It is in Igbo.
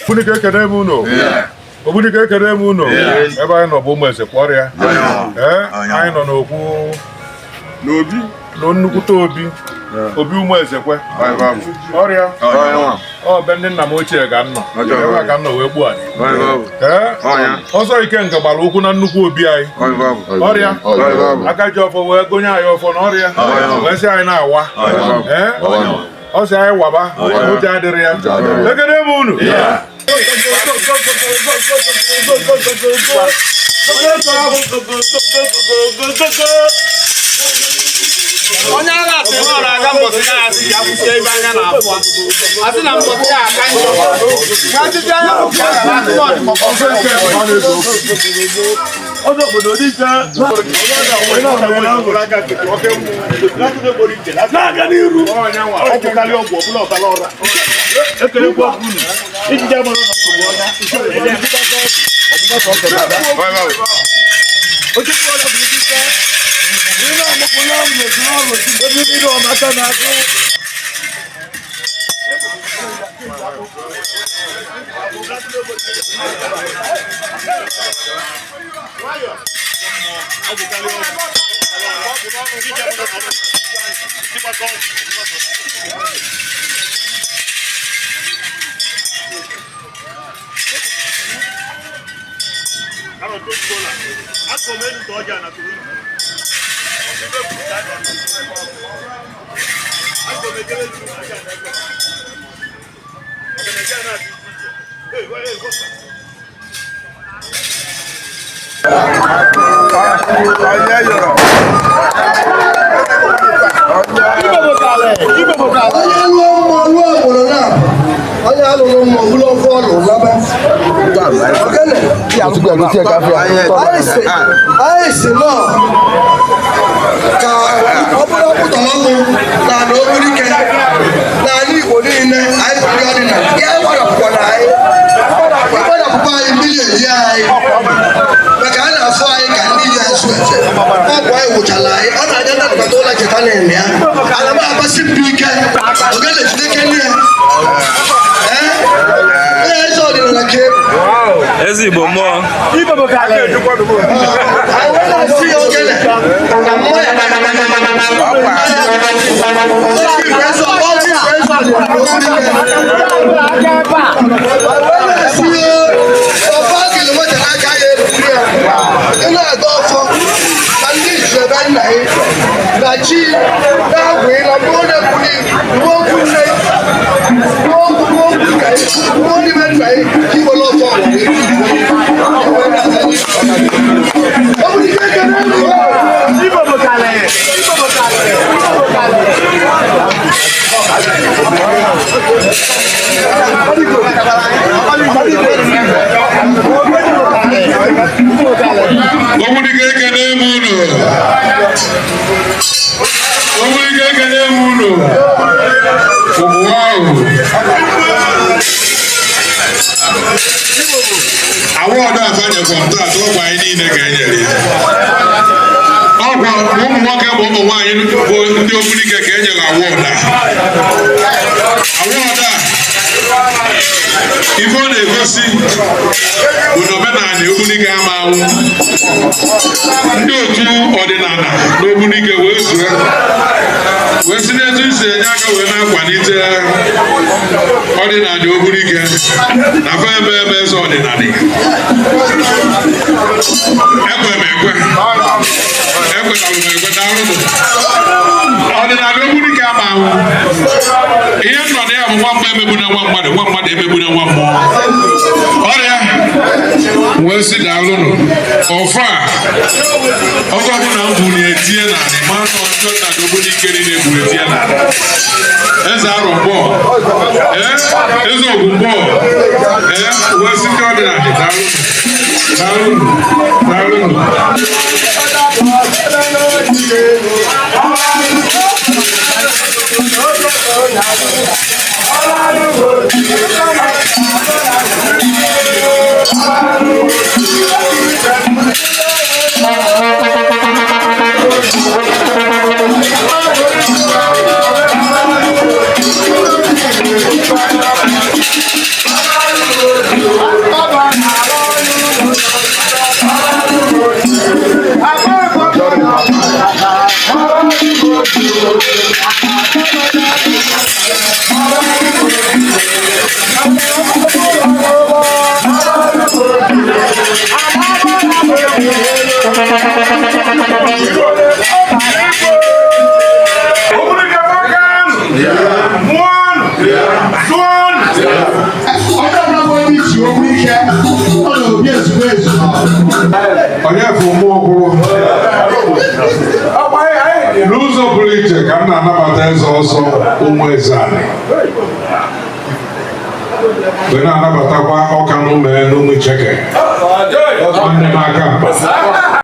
Bunike kene muno. Obunike kene muno. Ebe anyị nọ bụ ụmụ eze kwọrịa. Anyị nọ n'okwu n'obi no nnukwute obi. Obi ụmụ eze kwe. Ọrịa. Ọ be ndị nna m ochie ga nnọ. Ebe ka nnọ wee gbuo anyị. Ọzọ ike nke gbara ụkwụ na nnukwu obi anyị. Ọrịa. Aka ji ọfọ wee gonye anyị ọfọ n'ọrịa. Wee sị anyị na-awa. Ọ sị anyị waba. Oche adịrị ya. Ekene m unu. Onye agha asị na ọ na-aga mbọsị ya asị ya kwụsị ebe anya na-abụọ. Asị na mbọsị ya aka njọ. Ka asịsị anya kwụsị ya gara asị na ọdịmọkọ. Ọdọ obodo dị ike. Na-aga n'iru. Ọkwụkarị ọgwụ ọbụla ọbara ọra. Ekelekwa ọkụ unu. Ijije agbara ụlọ nsogbu ọnya. Oche kwụọ ọdọ bụ ike. Ina mukuna mukuna ebi o mata na ko Ezigbo mmụọ. Award afanye contract ọ gwa anyị niile ga-enyere ya. Ọ gwa ụmụ nwoke ma ụmụ nwaanyị bụ ndị Ogbunike ka enyere award a. Award a ife ọ na-egosi bụ na omenala Ogbunike ama anwụ. Ndị otu ọdịnala n'Ogbunike wee zue wee si n'etu isi enye aka wee na-akwalite ọdịnala Ogbunike na fe ebe eze ọdịnala. Ekwe m ekwe daalụ ọdịnala Ogbunike ama anwụ. Ihe m nọ na ya bụ nwa mma emegbuna nwa mmadụ, nwa mmadụ emegbuna nwa mmụọ. Ọrịa wee si daalụnụ ọfa ọgọ bụ na mbụ na-etinye n'anị ma nọ ọjọọ na Ogbunike niile bụ etinye n'anị. Eze arụ mbọ eze ogwu mbọ onye bụ ụmụ ọkwụrụ n'ụzọ pụrụ iche ka m na-anabata eze ọzọ ụmụ eze anyị wee na-anabatakwa ọka n'ụmụ Icheke nwanne m aka